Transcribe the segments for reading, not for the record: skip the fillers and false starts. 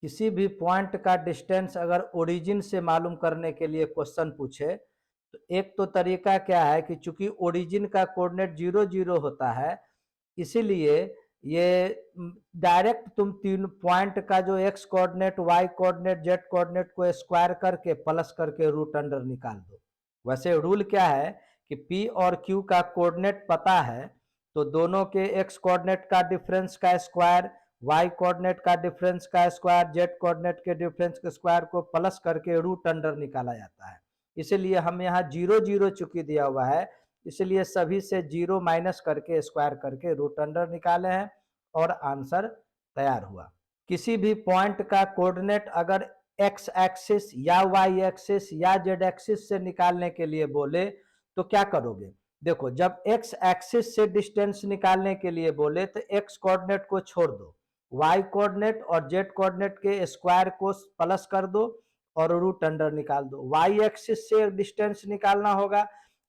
किसी भी पॉइंट का डिस्टेंस अगर ओरिजिन से मालूम करने के लिए क्वेश्चन पूछे तो एक तो तरीका क्या है कि चूंकि ओरिजिन का कोऑर्डिनेट 0 0 होता है, इसीलिए ये डायरेक्ट तुम तीन पॉइंट का जो X coordinate, Y coordinate, Z coordinate को स्क्वायर करके प्लस करके रूट अंडर निकाल दो। वैसे रूल क्या है कि पी और क्यू का कोऑर्डिनेट पता है तो दोनों के एक्स कोऑर्डिनेट का डिफरेंस का स्क्वायर, वाई कोऑर्डिनेट का डिफरेंस का स्क्वायर, जेड कोऑर्डिनेट के डिफरेंस के स्क्वायर को प्लस करके रूट अंडर निकाला जाता है। इसलिए हम यहाँ 0 0 चूंकि दिया हुआ है, इसलिए सभी से 0 माइनस करके स्क्वायर करके रूट अंडर निकाले हैं और आंसर तैयार हुआ। किसी भी पॉइंट का कोऑर्डिनेट अगर एक्स एक्सिस या वाई एक्सिस या जेड एक्सिस से निकालने के लिए बोले तो क्या करोगे? देखो, जब एक्स एक्सिस से डिस्टेंस निकालने के लिए बोले तो एक्स कोऑर्डिनेट को छोड़ दो, वाई कोऑर्डिनेट और जेड कोऑर्डिनेट के स्क्वायर को प्लस कर दो और रूट अंडर निकाल दो। वाई एक्सिस से डिस्टेंस निकालना होगा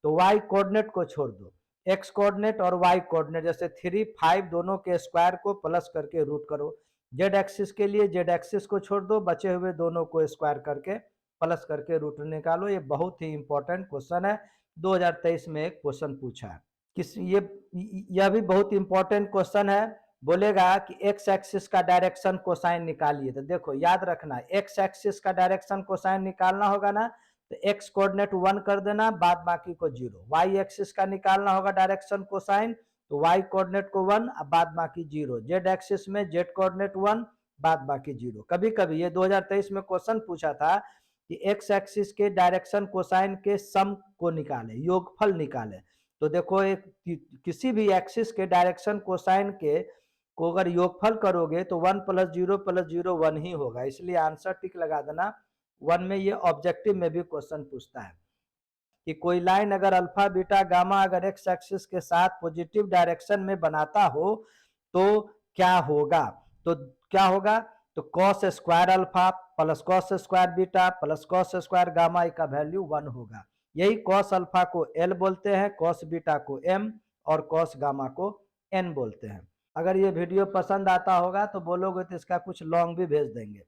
तो वाई कोऑर्डिनेट को छोड़ दो, एक्स कोऑर्डिनेट और वाई कोऑर्डिनेट जैसे 3 5 दोनों के स्क्वायर को प्लस करके रूट करो। जेड एक्सिस के लिए जेड एक्सिस को छोड़ दो, बचे हुए दोनों को स्क्वायर करके प्लस करके रूट निकालो। ये बहुत ही इंपॉर्टेंट क्वेश्चन है, 2023 में एक क्वेश्चन पूछा है। यह भी बहुत इंपॉर्टेंट क्वेश्चन है। बोलेगा कि एक्स एक्सिस का डायरेक्शन कोसाइन निकालिए, तो देखो याद रखना, एक्स एक्सिस का डायरेक्शन कोसाइन निकालना होगा ना तो एक्स कोऑर्डिनेट 1 कर देना, बाद बाकी को 0। वाई एक्सिस का निकालना होगा डायरेक्शन कोसाइन तो वाई कोऑर्डिनेट को 1 बाद बाकी 0। जेड एक्सिस में जेड कोऑर्डिनेट 1 बाद बाकी 0। कभी कभी ये 2023 में क्वेश्चन पूछा था कि एक्स एक्सिस के डायरेक्शन कोसाइन के सम को निकाले, योगफल निकाले। तो देखो, एक किसी भी एक्सिस के डायरेक्शन कोसाइन के को अगर योगफल करोगे तो 1 + 0 + 0 1 ही होगा, इसलिए आंसर टिक लगा देना 1 में। ये ऑब्जेक्टिव में भी क्वेश्चन पूछता है कि कोई लाइन अगर अल्फा बीटा गामा अगर एक्स एक्सिस के साथ पॉजिटिव डायरेक्शन में बनाता हो तो क्या होगा? तो क्या होगा? तो cos square alpha plus cos square beta plus cos square gamma का वैल्यू 1 होगा। यही कॉस अल्फा को एल बोलते हैं, कॉस बीटा को एम और कॉस गामा को एन बोलते हैं। अगर ये वीडियो पसंद आता होगा तो बोलोगे तो इसका कुछ लॉन्ग भी भेज देंगे।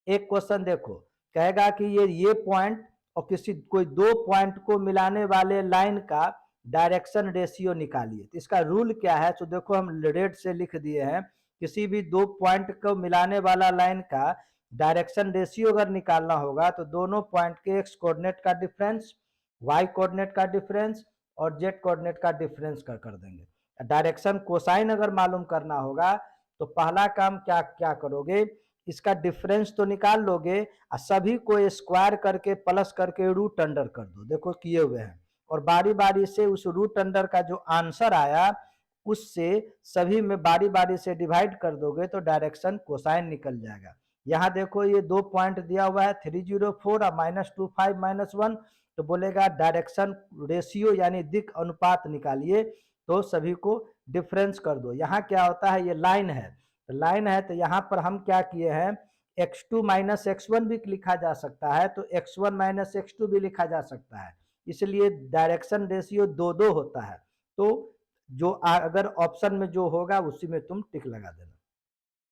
एक क्वेश्चन देखो, कहेगा कि ये पॉइंट और किसी कोई दो पॉइंट को मिलाने वाले लाइन का डायरेक्शन रेशियो निकालिए। तो इसका रूल क्या है? तो देखो, हम रेड से लिख दिए हैं, किसी भी दो पॉइंट को मिलाने वाला लाइन का डायरेक्शन रेशियो अगर निकालना होगा तो दोनों पॉइंट के एक्स कोऑर्डिनेट का डिफरेंस, वाई कोऑर्डिनेट का डिफरेंस और जेड कोऑर्डिनेट का डिफरेंस कर देंगे। डायरेक्शन कोसाइन अगर मालूम करना होगा तो पहला काम क्या क्या करोगे, इसका डिफरेंस तो निकाल लोगे और सभी को स्क्वायर करके प्लस करके रूट अंडर कर दो। देखो किए हुए हैं, और बारी बारी से उस रूट अंडर का जो आंसर आया उससे सभी में बारी बारी से डिवाइड कर दोगे तो डायरेक्शन कोसाइन निकल जाएगा। यहाँ देखो, ये दो पॉइंट दिया हुआ है 304 और -25 -1, तो बोलेगा डायरेक्शन रेशियो यानी दिक् अनुपात निकालिए, तो सभी को डिफरेंस कर दो। यहाँ क्या होता है, ये लाइन है, तो लाइन है तो यहाँ पर हम क्या किए हैं, x2 - x1 भी लिखा जा सकता है, तो x1 - x2 भी लिखा जा सकता है। इसलिए डायरेक्शन रेशियो 2 होता है। तो जो अगर ऑप्शन में जो होगा उसी में तुम टिक लगा देना।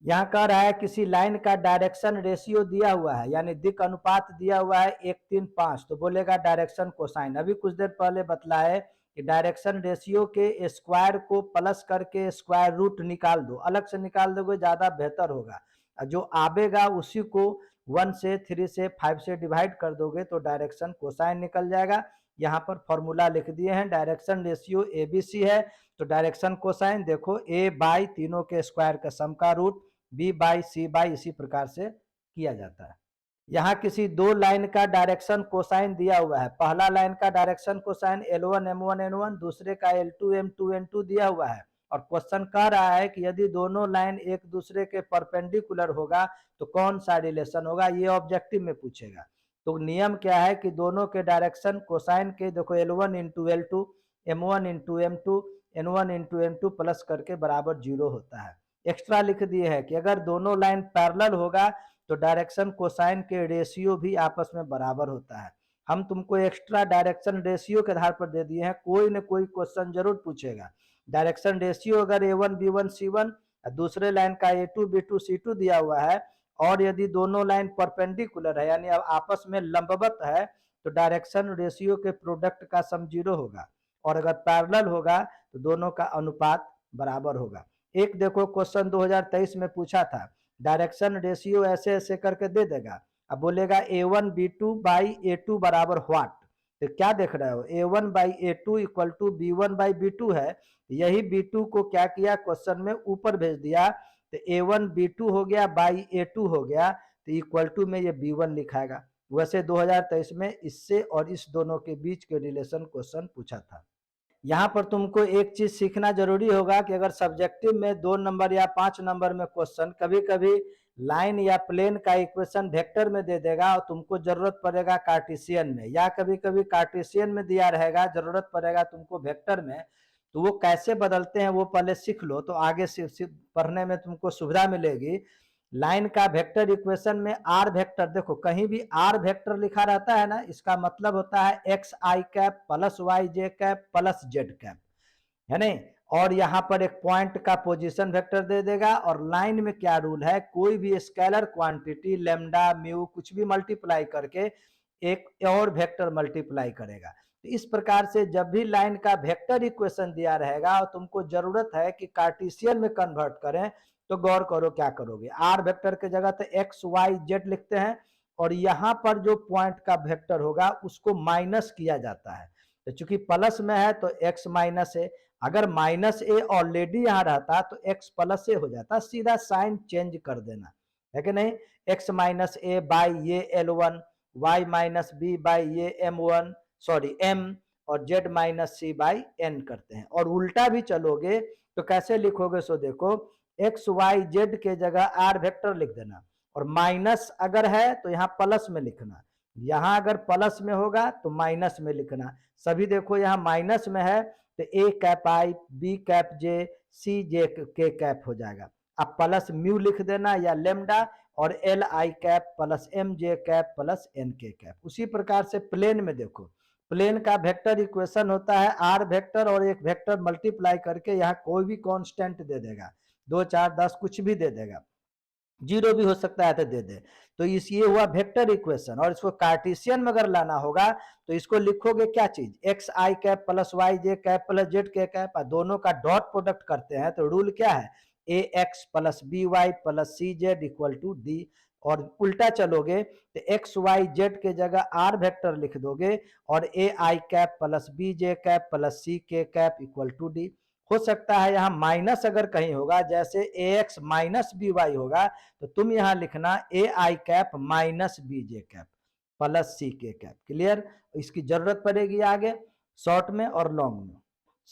यहाँ कह रहा है किसी लाइन का डायरेक्शन रेशियो दिया हुआ है यानी दिक् अनुपात दिया हुआ है 1 3 5, तो बोलेगा डायरेक्शन कोसाइन। अभी कुछ देर पहले बतलाए कि डायरेक्शन रेशियो के स्क्वायर को प्लस करके स्क्वायर रूट निकाल दो, अलग से निकाल दोगे ज़्यादा बेहतर होगा। जो आवेगा उसी को 1 से 3 से 5 से डिवाइड कर दोगे तो डायरेक्शन कोसाइन निकल जाएगा। यहाँ पर फॉर्मूला लिख दिए हैं, डायरेक्शन रेशियो ABC है तो डायरेक्शन कोसाइन देखो A/, तीनों के स्क्वायर का सम का रूट, B/C/, इसी प्रकार से किया जाता है। यहाँ किसी दो लाइन का डायरेक्शन कोसाइन दिया हुआ है। पहला लाइन का direction cosine L1 M1 N1, दूसरे का L2 M2 N2 दिया हुआ है, और क्वेश्चन कह रहा है कि यदि दोनों लाइन एक दूसरे के परपेंडिकुलर होगा तो कौन सा रिलेशन होगा, ये ऑब्जेक्टिव में पूछेगा। तो नियम क्या है कि दोनों के डायरेक्शन कोसाइन के देखो L1 × L2, M1 × M2, N1 × N2 plus करके बराबर 0 होता है। एक्स्ट्रा लिख दिए है कि अगर दोनों लाइन पैरेलल होगा तो डायरेक्शन कोसाइन के रेशियो भी आपस में बराबर होता है। हम तुमको एक्स्ट्रा डायरेक्शन रेशियो के आधार पर दे दिए हैं, कोई न कोई क्वेश्चन जरूर पूछेगा। डायरेक्शन रेशियो अगर A1 B1 C1 दूसरे लाइन का A2 B2 C2 दिया हुआ है और यदि दोनों लाइन परपेंडिकुलर है यानी अब आपस में लंबवत है तो डायरेक्शन रेशियो के प्रोडक्ट का सम 0 होगा, और अगर पैरेलल होगा तो दोनों का अनुपात बराबर होगा। एक देखो क्वेश्चन 2023 में पूछा था, डायरेक्शन रेशियो ऐसे ऐसे करके दे देगा, अब बोलेगा A1 B2 बाई A2 बराबर व्हाट। तो क्या देख रहे हो, A1 by A2 equal to B1 by B2 है, यही B2 को क्या किया क्वेश्चन में ऊपर भेज दिया, तो A1 B2 हो गया बाई A2 हो गया, तो इक्वल टू में ये B1 लिखाएगा। वैसे 2023 में इससे और इस दोनों के बीच के रिलेशन क्वेश्चन पूछा था। यहाँ पर तुमको एक चीज सीखना जरूरी होगा कि अगर सब्जेक्टिव में 2 नंबर या 5 नंबर में क्वेश्चन कभी कभी लाइन या प्लेन का इक्वेशन वेक्टर में दे देगा और तुमको जरूरत पड़ेगा कार्टेशियन में, या कभी कभी कार्टेशियन में दिया रहेगा जरूरत पड़ेगा तुमको वेक्टर में, तो वो कैसे बदलते हैं वो पहले सीख लो, तो आगे से पढ़ने में तुमको सुविधा मिलेगी। लाइन का वेक्टर इक्वेशन में आर वेक्टर, देखो कहीं भी आर वेक्टर लिखा रहता है ना, इसका मतलब होता है एक्स आई कैप प्लस वाई जे कैप प्लस जेड कैप, है नहीं। और यहाँ पर एक पॉइंट का पोजीशन वेक्टर दे देगा, और लाइन में क्या रूल है, कोई भी स्केलर क्वांटिटी लेमडा म्यू कुछ भी मल्टीप्लाई करके एक और वेक्टर मल्टीप्लाई करेगा। तो इस प्रकार से जब भी लाइन का वेक्टर इक्वेशन दिया रहेगा और तुमको जरूरत है कि कार्टेशियन में कन्वर्ट करें, तो गौर करो क्या करोगे, आर वेक्टर के जगह तो एक्स वाई जेड लिखते हैं, और यहाँ पर जो पॉइंट का वेक्टर होगा उसको माइनस किया जाता है, तो चूंकि प्लस में है तो एक्स माइनस ए, अगर माइनस ए ऑलरेडी यहाँ रहता तो एक्स प्लस ए हो जाता, सीधा साइन चेंज कर देना है कि नहीं, एक्स माइनस ए बाई ये L1, Y minus B by ये M1 सॉरी M, और Z minus C by N करते हैं। और उल्टा भी चलोगे तो कैसे लिखोगे, सो देखो एक्स वाई जेड के जगह आर वेक्टर लिख देना, और माइनस अगर है तो यहाँ प्लस में लिखना, यहाँ अगर प्लस में होगा तो माइनस में लिखना। सभी देखो यहाँ माइनस में है तो A cap I B cap जे सी जे के कैप हो जाएगा, अब प्लस म्यू लिख देना या लेमडा, और L I cap plus M J cap plus N K cap. उसी प्रकार से प्लेन में देखो, प्लेन का वेक्टर इक्वेशन होता है आर वेक्टर और एक वेक्टर मल्टीप्लाई करके यहाँ कोई भी कांस्टेंट दे देगा, 2 4 10 कुछ भी दे देगा, 0 भी हो सकता है तो दे दे, तो इस ये हुआ वेक्टर इक्वेशन। और इसको कार्टेशियन में अगर लाना होगा तो इसको लिखोगे क्या चीज, एक्स आई कैप प्लस वाई जे कैप प्लस जेड के कैप, दोनों का डॉट प्रोडक्ट करते हैं तो रूल क्या है, a x plus b y plus c z equal to d. और उल्टा चलोगे तो एक्स वाई जेड के जगह आर वेक्टर लिख दोगे, और a i cap plus b j cap plus c k cap equal to D. हो सकता है यहाँ माइनस अगर कहीं होगा, जैसे a x minus b y होगा, तो तुम यहाँ लिखना a i cap minus b j cap plus c k cap. Clear, इसकी जरूरत पड़ेगी आगे शॉर्ट में और लॉन्ग में।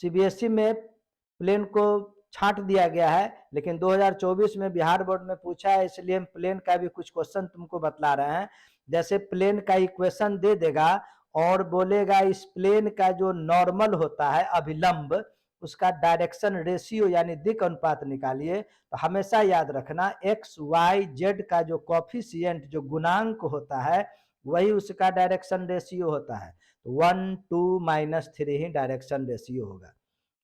सीबीएसई में प्लेन को छांट दिया गया है, लेकिन 2024 में बिहार बोर्ड में पूछा है, इसलिए हम प्लेन का भी कुछ क्वेश्चन तुमको बतला रहे हैं। जैसे प्लेन का इक्वेशन दे देगा और बोलेगा इस प्लेन का जो नॉर्मल होता है अभिलंब, उसका डायरेक्शन रेशियो यानी दिक् अनुपात निकालिए, तो हमेशा याद रखना एक्स वाई जेड का जो कॉफिशिएंट जो गुणांक होता है वही उसका डायरेक्शन रेशियो होता है, तो 1 2 -3 ही डायरेक्शन रेशियो होगा।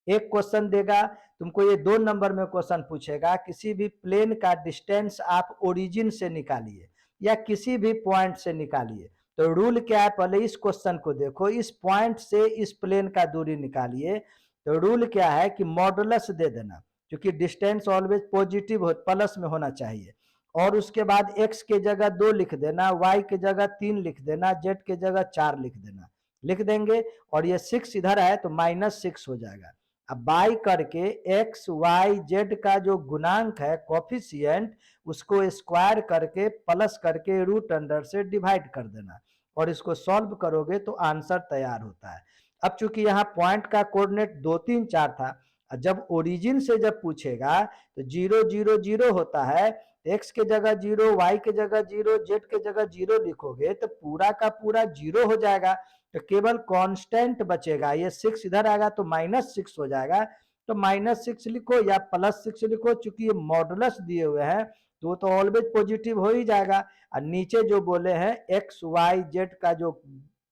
एक क्वेश्चन देगा तुमको, ये 2 नंबर में क्वेश्चन पूछेगा, किसी भी प्लेन का डिस्टेंस आप ओरिजिन से निकालिए या किसी भी पॉइंट से निकालिए, तो रूल क्या है, पहले इस क्वेश्चन को देखो, इस पॉइंट से इस प्लेन का दूरी निकालिए, तो रूल क्या है कि मॉडुलस दे देना, क्योंकि डिस्टेंस ऑलवेज पॉजिटिव हो प्लस में होना चाहिए, और उसके बाद x के जगह 2 लिख देना, y के जगह 3 लिख देना, z के जगह 4 लिख देना, लिख देंगे, और ये 6 इधर है तो -6 हो जाएगा। अब बाई करके एक्स वाई जेड का जो गुणांक है कॉफिशिएंट, उसको स्क्वायर करके प्लस करके रूट अंडर से डिवाइड कर देना, और इसको सॉल्व करोगे तो आंसर तैयार होता है। अब चूंकि यहाँ पॉइंट का कोऑर्डिनेट 2 3 4 था, जब ओरिजिन से जब पूछेगा तो 0 0 0 होता है, एक्स के जगह 0 वाई के जगह 0 जेड के जगह 0 लिखोगे तो पूरा का पूरा 0 हो जाएगा, तो केवल कांस्टेंट बचेगा, ये 6 इधर आएगा तो -6 हो जाएगा, तो -6 लिखो या +6 लिखो, चूंकि ये मॉडुलस दिए हुए हैं तो तो ऑलवेज पॉजिटिव हो ही जाएगा। और नीचे जो बोले हैं एक्स वाई जेड का जो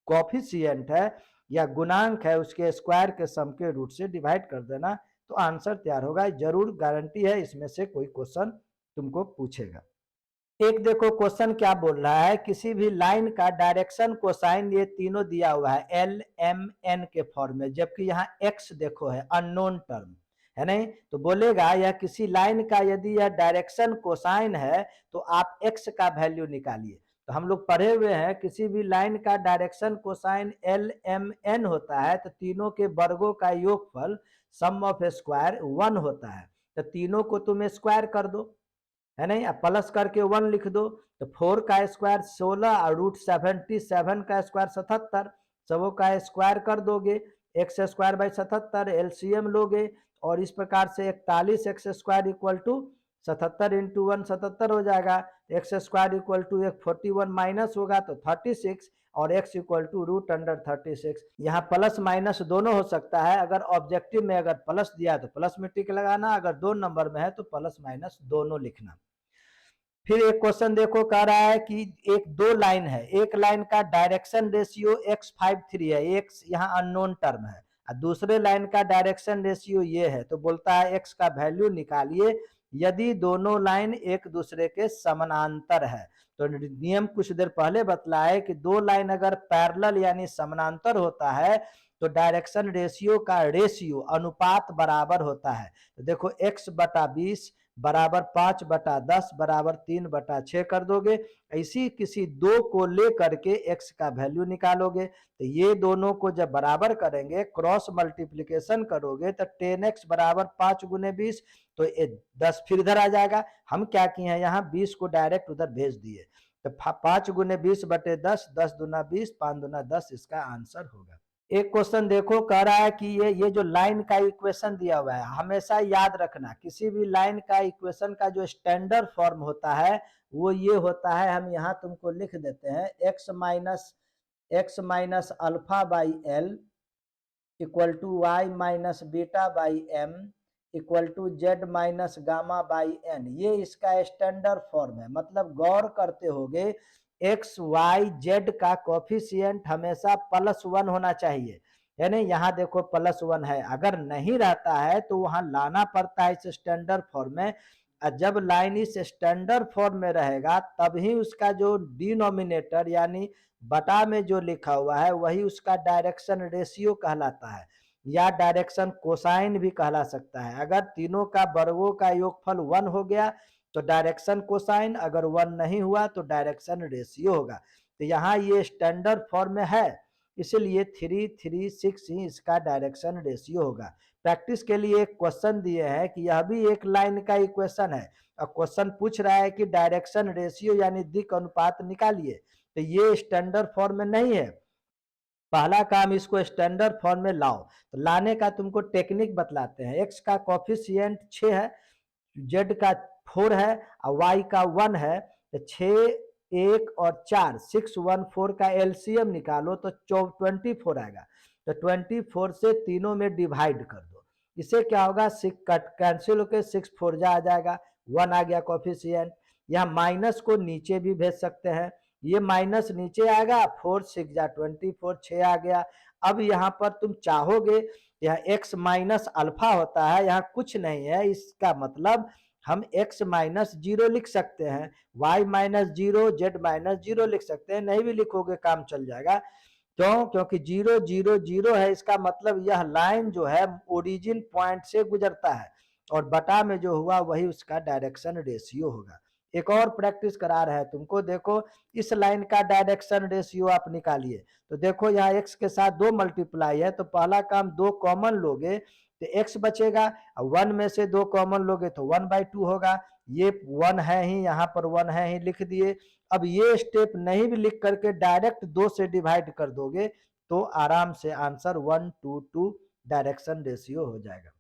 कॉफिशिएंट है या गुणांक है उसके स्क्वायर के सम के रूट से डिवाइड कर देना, तो आंसर तैयार होगा। जरूर गारंटी है इसमें से कोई क्वेश्चन तुमको पूछेगा। एक देखो क्वेश्चन क्या बोल रहा है, किसी भी लाइन का डायरेक्शन कोसाइन ये तीनों दिया हुआ है एल एम एन के फॉर्म में, जबकि यहाँ एक्स देखो है अननोन टर्म है नहीं, तो बोलेगा यह किसी लाइन का यदि यह डायरेक्शन कोसाइन है तो आप एक्स का वैल्यू निकालिए। तो हम लोग पढ़े हुए हैं किसी भी लाइन का direction cosine L M N होता है तो तीनों के वर्गों का योगफल सम ऑफ स्क्वायर 1 होता है। तो तीनों को तुम स्क्वायर कर दो है नहीं, अब प्लस करके 1 लिख दो, तो 4 का स्क्वायर 16 और रूट 77 का स्क्वायर 77, सबों का स्क्वायर कर दोगे, एक्स स्क्वायर बाई 77 एलसीएम लोगे और इस प्रकार से 41 X square equal to 77 into 1 77 हो जाएगा, एक्स स्क्वायर इक्वल टू एक 41 माइनस होगा तो 36 और x equal to root under 36। यहाँ प्लस माइनस दोनों हो सकता है, अगर ऑब्जेक्टिव में अगर प्लस दिया तो प्लस में टिक लगाना, अगर दो नंबर में है तो प्लस माइनस दोनों लिखना। फिर एक क्वेश्चन देखो कह रहा है कि एक दो लाइन है, एक लाइन का डायरेक्शन रेशियो x53 है, एक यहाँ अननोन टर्म है, और दूसरे लाइन का डायरेक्शन रेशियो ये है, तो बोलता है x का वैल्यू निकालिए यदि दोनों लाइन एक दूसरे के समानांतर है। तो नियम कुछ देर पहले बतलाया कि दो लाइन अगर पैरेलल यानी समानांतर होता है तो डायरेक्शन रेशियो का रेशियो अनुपात बराबर होता है। तो देखो x/20 बराबर 5/10 बराबर 3/6 कर दोगे, ऐसी किसी दो को लेकर के x का वैल्यू निकालोगे, तो ये दोनों को जब बराबर करेंगे क्रॉस मल्टीप्लिकेशन करोगे तो 10x बराबर 5 गुने 20, तो 10 फिर इधर आ जाएगा। हम क्या किए हैं यहाँ 20 को डायरेक्ट उधर भेज दिए, तो 5 गुने 20/10, 10 दूना 20, 5 दूना 10 इसका आंसर होगा। एक क्वेश्चन देखो कह रहा है कि ये जो लाइन का इक्वेशन दिया हुआ है, हमेशा याद रखना किसी भी लाइन का इक्वेशन का जो स्टैंडर्ड फॉर्म होता है वो ये होता है, हम यहाँ तुमको लिख देते हैं x minus alpha by L equal to Y minus beta by M equal to Z minus gamma by N, ये इसका स्टैंडर्ड फॉर्म है। मतलब गौर करते होगे एक्स वाई जेड का कोफिशिएंट हमेशा +1 होना चाहिए, यानी यहाँ देखो +1 है, अगर नहीं रहता है तो वहां लाना पड़ता है इस स्टैंडर्ड फॉर्म में। जब लाइन इस स्टैंडर्ड फॉर्म में रहेगा तभी उसका जो डिनोमिनेटर यानी बटा में जो लिखा हुआ है वही उसका डायरेक्शन रेशियो कहलाता है, या डायरेक्शन कोसाइन भी कहला सकता है। अगर तीनों का वर्गों का योगफल 1 हो गया तो डायरेक्शन कोसाइन, अगर 1 नहीं हुआ तो डायरेक्शन रेशियो होगा। तो यहाँ ये स्टैंडर्ड फॉर्म में है, इसलिए 3 3 6 ही इसका डायरेक्शन रेशियो होगा। प्रैक्टिस के लिए एक क्वेश्चन दिए हैं कि यह भी एक लाइन का इक्वेशन है और क्वेश्चन पूछ रहा है कि डायरेक्शन रेशियो यानी दिक् अनुपात निकालिए, तो ये स्टैंडर्ड फॉर्म में नहीं है। पहला काम इसको स्टैंडर्ड फॉर्म में लाओ, तो लाने का तुमको टेक्निक बतलाते हैं। x का कोफिशिएंट 6 है, z का 4 है और y का 1 है, तो 6 1 और 4 6 1 4 का एलसीएम निकालो तो 24 आएगा। तो 24 से तीनों में डिवाइड कर दो, इससे क्या होगा 6 कट कैंसिल होकर 6 4 जा आ जाएगा, 1 आ गया कोफिशिएंट। यहाँ माइनस को नीचे भी भेज सकते हैं, ये माइनस नीचे आएगा, 4 6 जा 24 6 आ गया। अब यहाँ पर तुम चाहोगे यह x माइनस अल्फा होता है, यहाँ कुछ नहीं है, इसका मतलब हम x माइनस 0 लिख सकते हैं, y माइनस 0 z माइनस 0 लिख सकते हैं, नहीं भी लिखोगे काम चल जाएगा। क्यों? क्योंकि 0 0 0 है, इसका मतलब यह लाइन जो है ओरिजिन पॉइंट से गुजरता है और बटा में जो हुआ वही उसका डायरेक्शन रेशियो होगा। एक और प्रैक्टिस करा रहा है तुमको, देखो इस लाइन का डायरेक्शन रेशियो आप निकालिए, तो देखो यहाँ x के साथ 2 मल्टीप्लाई है, तो पहला काम 2 कॉमन लोगे तो x बचेगा, 1 में से 2 कॉमन लोगे तो 1/2 होगा, ये 1 है ही, यहाँ पर 1 है ही लिख दिए। अब ये स्टेप नहीं भी लिख करके डायरेक्ट 2 से डिवाइड कर दोगे तो आराम से आंसर 1 2 2 डायरेक्शन रेशियो हो जाएगा।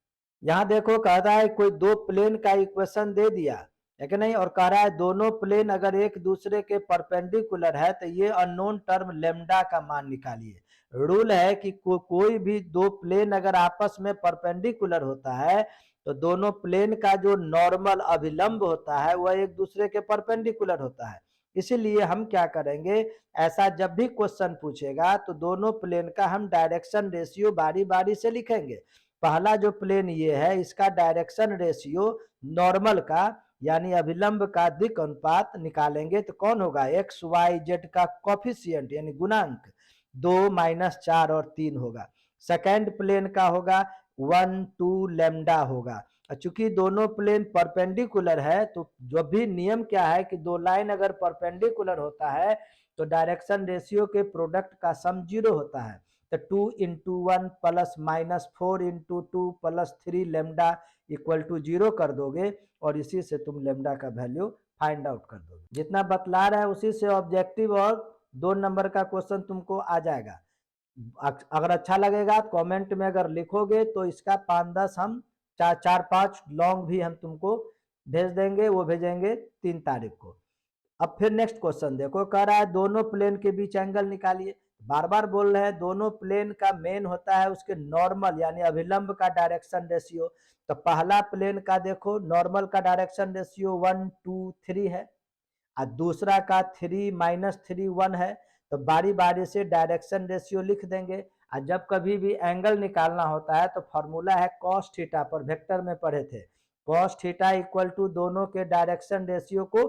यहाँ देखो कहता है कोई दो प्लेन का इक्वेशन दे दिया है कि नहीं, और कह रहा है दोनों प्लेन अगर एक दूसरे के परपेंडिकुलर है तो ये अननोन टर्म लेमडा का मान निकालिए। रूल है कि कोई भी दो प्लेन अगर आपस में परपेंडिकुलर होता है तो दोनों प्लेन का जो नॉर्मल अभिलंब होता है वह एक दूसरे के परपेंडिकुलर होता है। इसीलिए हम क्या करेंगे, ऐसा जब भी क्वेश्चन पूछेगा तो दोनों प्लेन का हम डायरेक्शन रेशियो बारी बारी से लिखेंगे। पहला जो प्लेन ये है इसका डायरेक्शन रेशियो नॉर्मल का यानी अभिलंब का दिक् अनुपात निकालेंगे तो कौन होगा, एक्स वाई जेड का कॉफिशियंट यानी गुणांक 2 - 4 और 3 होगा। सेकेंड प्लेन का होगा 1 2 लैम्डा होगा। चूंकि दोनों प्लेन परपेंडिकुलर है तो जो भी नियम क्या है कि दो लाइन अगर परपेंडिकुलर होता है तो डायरेक्शन रेशियो के प्रोडक्ट का सम 0 होता है। तो 2 × 1 plus -4 × 2 plus 3 lambda equal to 0 कर दोगे और इसी से तुम लैम्डा का वैल्यू फाइंड आउट कर दोगे। जितना बतला रहा है उसी से ऑब्जेक्टिव और 2 नंबर का क्वेश्चन तुमको आ जाएगा। अगर अच्छा लगेगा कमेंट में अगर लिखोगे तो इसका 5-10 हम 4-5 लॉन्ग भी हम तुमको भेज देंगे, वो भेजेंगे 3 तारीख को। अब फिर नेक्स्ट क्वेश्चन देखो, कह रहा है दोनों प्लेन के बीच एंगल निकालिए। बार बार बोल रहे हैं दोनों प्लेन का मेन होता है उसके नॉर्मल यानी अभिलंब का डायरेक्शन रेशियो। तो पहला प्लेन का देखो नॉर्मल का डायरेक्शन रेशियो 1 2 3 है और दूसरा का 3 - 3 1 है। तो बारी बारी से डायरेक्शन रेशियो लिख देंगे। और जब कभी भी एंगल निकालना होता है तो फॉर्मूला है कॉस थीटा, पर वेक्टर में पढ़े थे। कॉस थीटा इक्वल टू दोनों के डायरेक्शन रेशियो को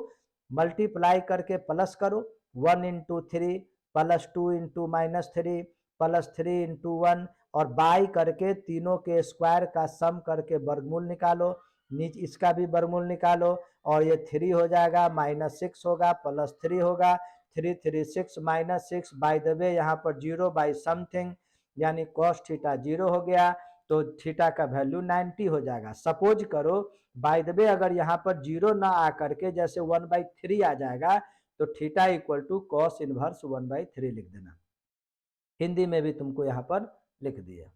मल्टीप्लाई करके प्लस करो, 1 × 3 प्लस 2 × -3 प्लस 3 × 1 और बाई करके तीनों के स्क्वायर का सम करके वर्गमूल निकालो। नीचे इसका भी वर्गमूल निकालो और ये 3 हो जाएगा, -6 होगा, +3 होगा, 3 3 6 -6 बाय द वे यहाँ पर 0 बाई समथिंग यानी कॉस थीटा 0 हो गया। तो थीटा का वैल्यू 90 हो जाएगा। सपोज करो बाय द वे अगर यहाँ पर 0 ना आकर के जैसे 1/3 आ जाएगा तो theta equal to cos inverse 1/3 लिख देना। हिंदी में भी तुमको यहाँ पर लिख दिया।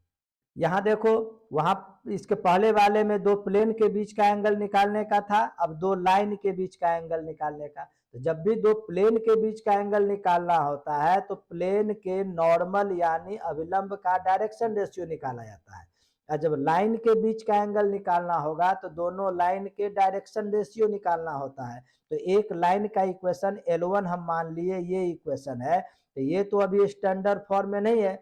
यहाँ देखो वहां इसके पहले वाले में दो प्लेन के बीच का एंगल निकालने का था, अब दो लाइन के बीच का एंगल निकालने का। तो जब भी दो प्लेन के बीच का एंगल निकालना होता है तो प्लेन के नॉर्मल यानी अभिलंब का डायरेक्शन रेशियो निकाला जाता है। और जब लाइन के बीच का एंगल निकालना होगा तो दोनों लाइन के डायरेक्शन रेशियो निकालना होता है। तो एक लाइन का इक्वेशन L1 हम मान लिए ये इक्वेशन है। तो ये तो अभी स्टैंडर्ड फॉर्म में नहीं है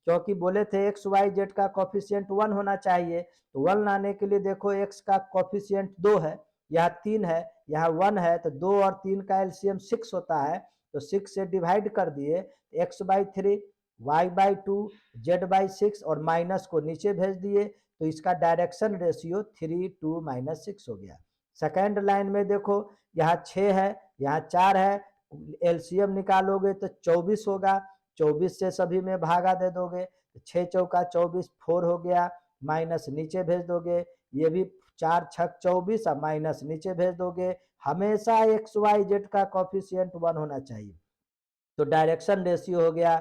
क्योंकि बोले थे एक्स वाई जेड का कॉफिशियंट 1 होना चाहिए। तो 1 लाने के लिए देखो एक्स का कॉफिशियंट 2 है, यहाँ 3 है, यहाँ 1 है। तो 2 और 3 का एलसीएम 6 होता है। तो 6 से डिवाइड कर दिए, x/3 y/2 z/6 और माइनस को नीचे भेज दिए। तो इसका डायरेक्शन रेशियो 3 2 -6 हो गया। सेकेंड लाइन में देखो यहाँ 6 है, यहाँ 4 है, एलसीएम निकालोगे तो 24 होगा। 24 से सभी में भागा दे दोगे, 6 चौका 24 4 हो गया, माइनस नीचे भेज दोगे। ये भी 4 छक 24 और माइनस नीचे भेज दोगे। हमेशा एक्स वाई जेड का कॉफिशियंट 1 होना चाहिए। तो डायरेक्शन रेशियो हो गया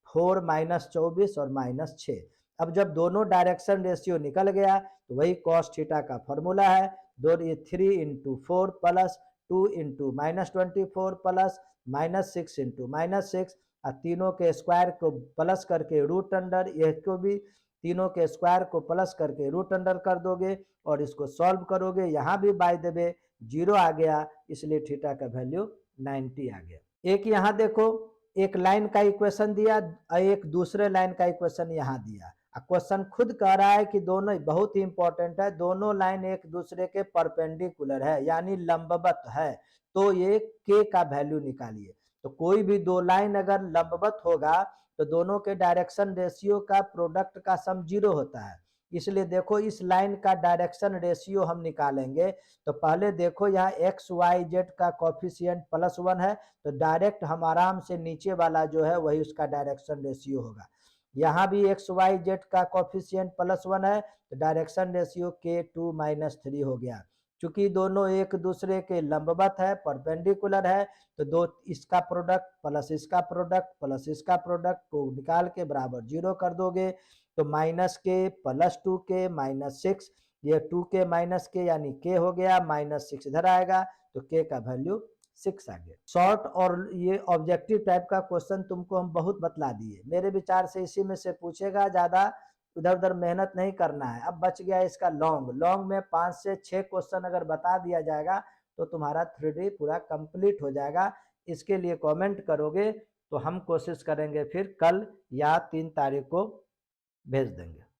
4 - 24 और -6। अब जब दोनों डायरेक्शन रेशियो निकल गया तो वही कॉस थीटा का फॉर्मूला है। दो 3 × 4 प्लस 2 × -24 प्लस -6 × -6 और तीनों के स्क्वायर को प्लस करके रूट अंडर, इसको भी तीनों के स्क्वायर को प्लस करके रूट अंडर कर दोगे और इसको सॉल्व करोगे। यहाँ भी बाय द वे 0 आ गया, इसलिए थीटा का वैल्यू 90 आ गया। एक यहाँ देखो एक लाइन का इक्वेशन दिया और एक दूसरे लाइन का इक्वेशन यहाँ दिया। क्वेश्चन खुद कह रहा है कि दोनों बहुत ही इंपॉर्टेंट है, दोनों लाइन एक दूसरे के परपेंडिकुलर है यानी लंबवत है। तो ये के का वैल्यू निकालिए। तो कोई भी दो लाइन अगर लंबवत होगा तो दोनों के डायरेक्शन रेशियो का प्रोडक्ट का सम 0 होता है। इसलिए देखो इस लाइन का डायरेक्शन रेशियो हम निकालेंगे। तो पहले देखो यहाँ एक्स वाई जेड का कॉफिशियंट +1 है तो डायरेक्ट हम आराम से नीचे वाला जो है वही उसका डायरेक्शन रेशियो होगा। यहाँ भी एक्स वाई जेड का कॉफिशियंट +1 है तो डायरेक्शन रेशियो K2 - 3 हो गया। चूंकि दोनों एक दूसरे के लंबवत है, परपेंडिकुलर है, तो दो इसका प्रोडक्ट प्लस इसका प्रोडक्ट प्लस इसका प्रोडक्ट को निकाल के बराबर 0 कर दोगे। तो -k + 2k -6, ये 2k - k यानी k हो गया, -6 इधर आएगा तो k का वैल्यू 6 आ गया। शॉर्ट और ये ऑब्जेक्टिव टाइप का क्वेश्चन तुमको हम बहुत बतला दिए। मेरे विचार से इसी में से पूछेगा, ज़्यादा उधर उधर मेहनत नहीं करना है। अब बच गया इसका लॉन्ग। लॉन्ग में 5 से 6 क्वेश्चन अगर बता दिया जाएगा तो तुम्हारा 3D पूरा कंप्लीट हो जाएगा। इसके लिए कमेंट करोगे तो हम कोशिश करेंगे फिर कल या 3 तारीख को भेज देंगे।